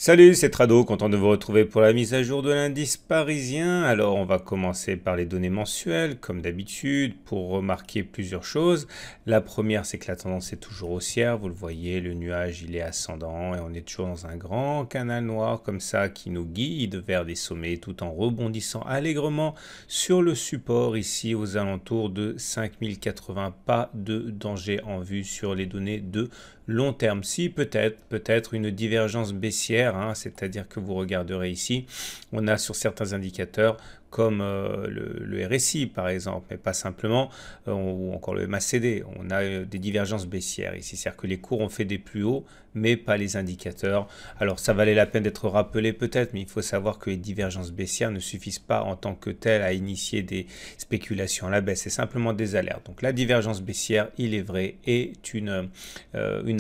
Salut, c'est Trado, content de vous retrouver pour la mise à jour de l'indice parisien. Alors, on va commencer par les données mensuelles, comme d'habitude, pour remarquer plusieurs choses. La première, c'est que la tendance est toujours haussière. Vous le voyez, le nuage, il est ascendant et on est toujours dans un grand canal noir comme ça qui nous guide vers des sommets tout en rebondissant allègrement sur le support ici aux alentours de 5080. Pas de danger en vue sur les données de long terme. Si peut-être une divergence baissière, hein, c'est-à-dire que vous regarderez ici, on a sur certains indicateurs comme le RSI par exemple, mais pas simplement, ou encore le MACD, on a des divergences baissières ici, c'est-à-dire que les cours ont fait des plus hauts, mais pas les indicateurs. Alors ça valait la peine d'être rappelé peut-être, mais il faut savoir que les divergences baissières ne suffisent pas en tant que telles à initier des spéculations à la baisse, c'est simplement des alertes. Donc la divergence baissière, il est vrai, est une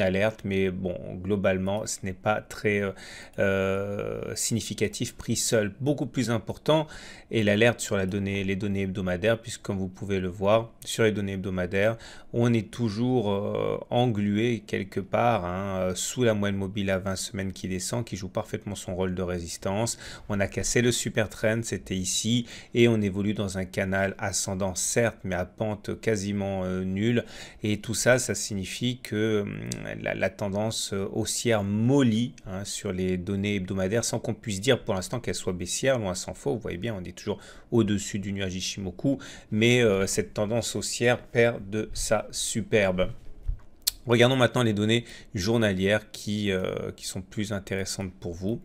alerte, mais bon, globalement, ce n'est pas très significatif pris seul. Beaucoup plus important est l'alerte sur les données hebdomadaires, puisque comme vous pouvez le voir, sur les données hebdomadaires, on est toujours englué quelque part, hein, sous la moyenne mobile à 20 semaines qui descend, qui joue parfaitement son rôle de résistance. On a cassé le super trend, c'était ici, et on évolue dans un canal ascendant, certes, mais à pente quasiment nulle. Et tout ça, ça signifie que la tendance haussière mollit, hein, sur les données hebdomadaires, sans qu'on puisse dire pour l'instant qu'elle soit baissière, loin s'en faut. Vous voyez bien, on est toujours au-dessus du nuage Ishimoku, mais cette tendance haussière perd de sa superbe. Regardons maintenant les données journalières qui sont plus intéressantes pour vous.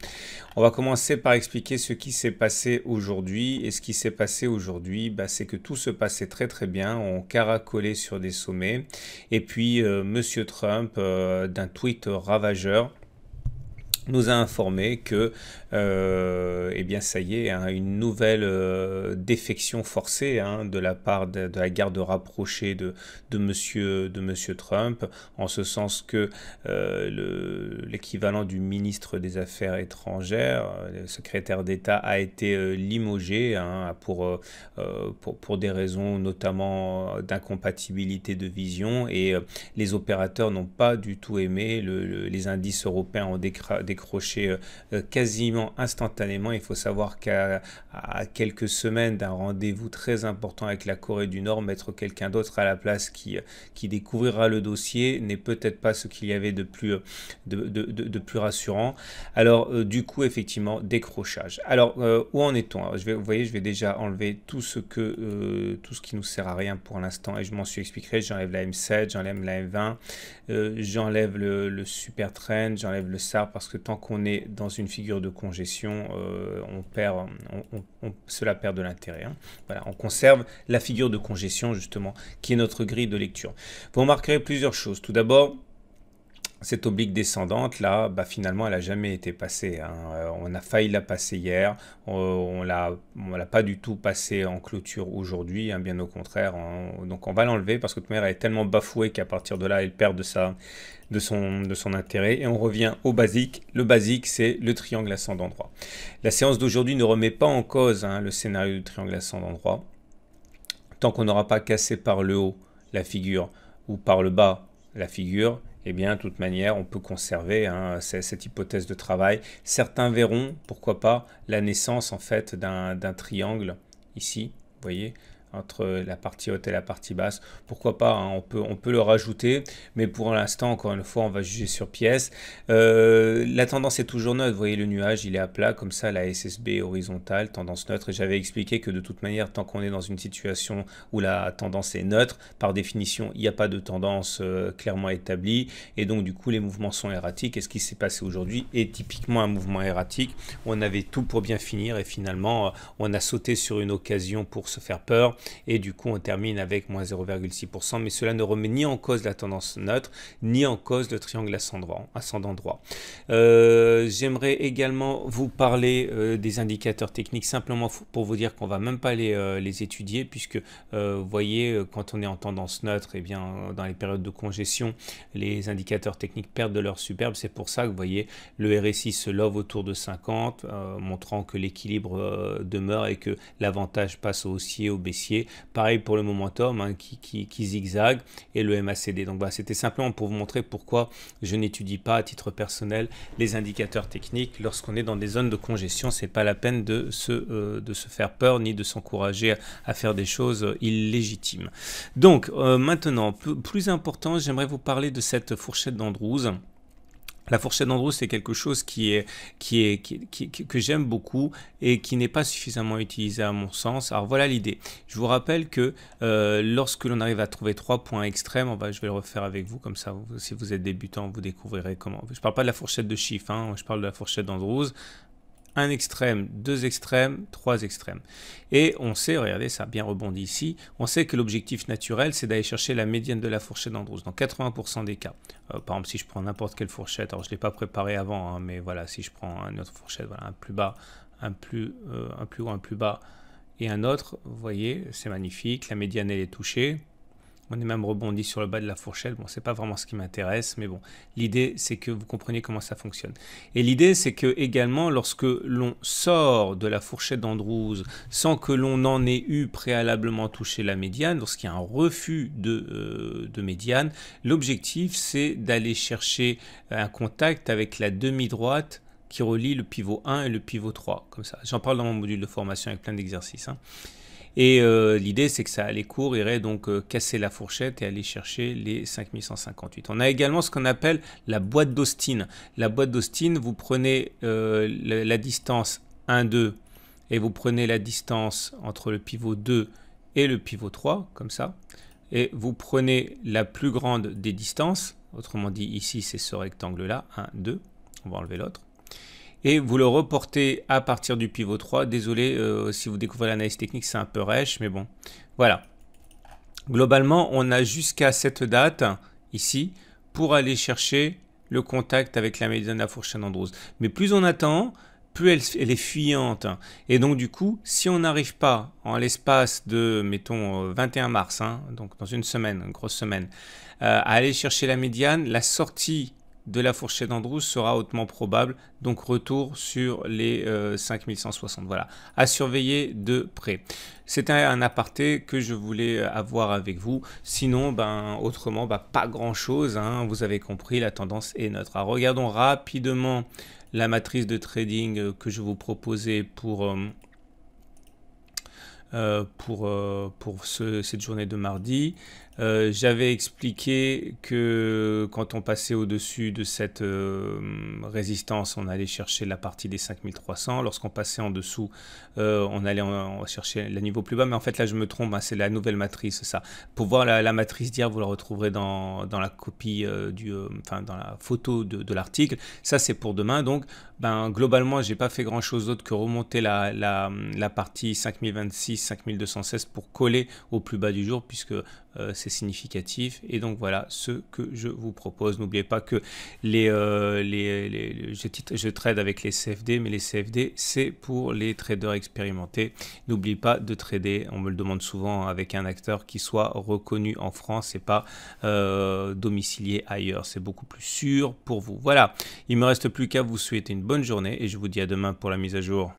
On va commencer par expliquer ce qui s'est passé aujourd'hui. Et ce qui s'est passé aujourd'hui, c'est que tout se passait très bien. On caracolait sur des sommets. Et puis, Monsieur Trump, d'un tweet ravageur, nous a informé que eh bien ça y est, hein, une nouvelle défection forcée, hein, de la part de la garde rapprochée de monsieur Trump, en ce sens que l'équivalent du ministre des Affaires étrangères, le secrétaire d'État, a été limogé, hein, pour des raisons notamment d'incompatibilité de vision, et les opérateurs n'ont pas du tout aimé. Les indices européens ont décroché quasiment instantanément. Il faut savoir qu'à quelques semaines d'un rendez-vous très important avec la Corée du Nord, mettre quelqu'un d'autre à la place qui découvrira le dossier n'est peut-être pas ce qu'il y avait de plus rassurant. Alors du coup, effectivement, décrochage. Alors où en est-on? Vous voyez, je vais déjà enlever tout ce qui nous sert à rien pour l'instant, et je m'en suis expliqué. J'enlève la M7, j'enlève la M20, j'enlève le super trend, j'enlève le SAR, parce que tant qu'on est dans une figure de congestion, cela perd de l'intérêt, hein. Voilà, on conserve la figure de congestion justement, qui est notre grille de lecture. Vous remarquerez plusieurs choses. Tout d'abord, cette oblique descendante là, finalement elle n'a jamais été passée, hein. On a failli la passer hier, on l'a pas du tout passée en clôture aujourd'hui, hein, bien au contraire, hein. Donc on va l'enlever parce que de toute manière elle est tellement bafouée qu'à partir de là elle perd de son intérêt, et on revient au basique. Le basique, c'est le triangle ascendant droit. La séance d'aujourd'hui ne remet pas en cause, hein, le scénario du triangle ascendant droit, tant qu'on n'aura pas cassé par le haut la figure ou par le bas la figure. Eh bien, de toute manière, on peut conserver, hein, cette hypothèse de travail. Certains verront, pourquoi pas, la naissance en fait d'un triangle ici, vous voyez, entre la partie haute et la partie basse. Pourquoi pas, hein, on peut le rajouter, mais pour l'instant, encore une fois, on va juger sur pièce. La tendance est toujours neutre. Vous voyez, le nuage, il est à plat, comme ça, la SSB est horizontale, tendance neutre. Et j'avais expliqué que de toute manière, tant qu'on est dans une situation où la tendance est neutre, par définition, il n'y a pas de tendance clairement établie. Et donc, du coup, les mouvements sont erratiques. Et ce qui s'est passé aujourd'hui est typiquement un mouvement erratique. On avait tout pour bien finir et finalement, on a sauté sur une occasion pour se faire peur. Et du coup on termine avec moins 0,6%, mais cela ne remet ni en cause la tendance neutre, ni en cause le triangle ascendant droit. J'aimerais également vous parler des indicateurs techniques, simplement pour vous dire qu'on va même pas les étudier, puisque vous voyez, quand on est en tendance neutre, et bien dans les périodes de congestion, les indicateurs techniques perdent de leur superbe. C'est pour ça que vous voyez, le RSI se love autour de 50, montrant que l'équilibre demeure et que l'avantage passe au haussier, au baissier, baissier. Pareil pour le momentum hein, qui zigzague et le MACD. Donc voilà, c'était simplement pour vous montrer pourquoi je n'étudie pas à titre personnel les indicateurs techniques. Lorsqu'on est dans des zones de congestion, c'est pas la peine de se faire peur ni de s'encourager à faire des choses illégitimes. Donc maintenant, plus important, j'aimerais vous parler de cette fourchette d'Andrews. La fourchette d'Andrews, c'est quelque chose que j'aime beaucoup et qui n'est pas suffisamment utilisé à mon sens. Alors voilà l'idée. Je vous rappelle que lorsque l'on arrive à trouver 3 points extrêmes, je vais le refaire avec vous, comme ça, si vous êtes débutant, vous découvrirez comment. Je ne parle pas de la fourchette de chiffres, hein, je parle de la fourchette d'Andrews. Un extrême, deux extrêmes, trois extrêmes. Et on sait, regardez, ça a bien rebondi ici, on sait que l'objectif naturel, c'est d'aller chercher la médiane de la fourchette d'Andrews, dans 80% des cas. Par exemple, si je prends n'importe quelle fourchette, alors je ne l'ai pas préparé avant, hein, mais voilà, si je prends une autre fourchette, voilà, un plus bas, un plus haut, un plus bas, et un autre, vous voyez, c'est magnifique, la médiane, elle est touchée. On est même rebondi sur le bas de la fourchette. Bon, c'est pas vraiment ce qui m'intéresse, mais bon, l'idée, c'est que vous compreniez comment ça fonctionne. Et l'idée, c'est que également, lorsque l'on sort de la fourchette d'Andrews sans que l'on en ait eu préalablement touché la médiane, lorsqu'il y a un refus de médiane, l'objectif, c'est d'aller chercher un contact avec la demi-droite qui relie le pivot 1 et le pivot 3, comme ça. J'en parle dans mon module de formation avec plein d'exercices, hein. Et l'idée, c'est que ça allait court, irait donc casser la fourchette et aller chercher les 5158. On a également ce qu'on appelle la boîte d'Austin. La boîte d'Austin, vous prenez la distance 1, 2 et vous prenez la distance entre le pivot 2 et le pivot 3, comme ça. Et vous prenez la plus grande des distances, autrement dit, ici, c'est ce rectangle-là, 1, 2. On va enlever l'autre. Et vous le reportez à partir du pivot 3. Désolé si vous découvrez l'analyse technique, c'est un peu rêche, mais bon, voilà. Globalement, on a jusqu'à cette date, ici, pour aller chercher le contact avec la médiane de la fourchette d'Andrews. Mais plus on attend, plus elle est fuyante. Et donc, du coup, si on n'arrive pas, en l'espace de, mettons, 21 mars, hein, donc dans une semaine, une grosse semaine, à aller chercher la médiane, la sortie de la fourchette d'Andrews sera hautement probable, donc retour sur les 5160. Voilà, à surveiller de près. C'était un aparté que je voulais avoir avec vous. Sinon, autrement, pas grand-chose, hein. Vous avez compris, la tendance est neutre. Alors, regardons rapidement la matrice de trading que je vous proposais pour cette journée de mardi. J'avais expliqué que quand on passait au-dessus de cette résistance, on allait chercher la partie des 5300. Lorsqu'on passait en dessous, on allait chercher le niveau plus bas. Mais en fait, là, je me trompe, hein, c'est la nouvelle matrice, ça. Pour voir la matrice d'hier, vous la retrouverez dans la copie, dans la photo de l'article. Ça, c'est pour demain. Donc, globalement, j'ai pas fait grand-chose d'autre que remonter la partie 5026, 5216 pour coller au plus bas du jour, puisque c'est significatif. Et donc voilà ce que je vous propose. N'oubliez pas que je trade avec les CFD, mais les CFD c'est pour les traders expérimentés. N'oubliez pas de trader, on me le demande souvent, avec un acteur qui soit reconnu en France et pas domicilié ailleurs. C'est beaucoup plus sûr pour vous. Voilà, il me reste plus qu'à vous souhaiter une bonne journée et je vous dis à demain pour la mise à jour.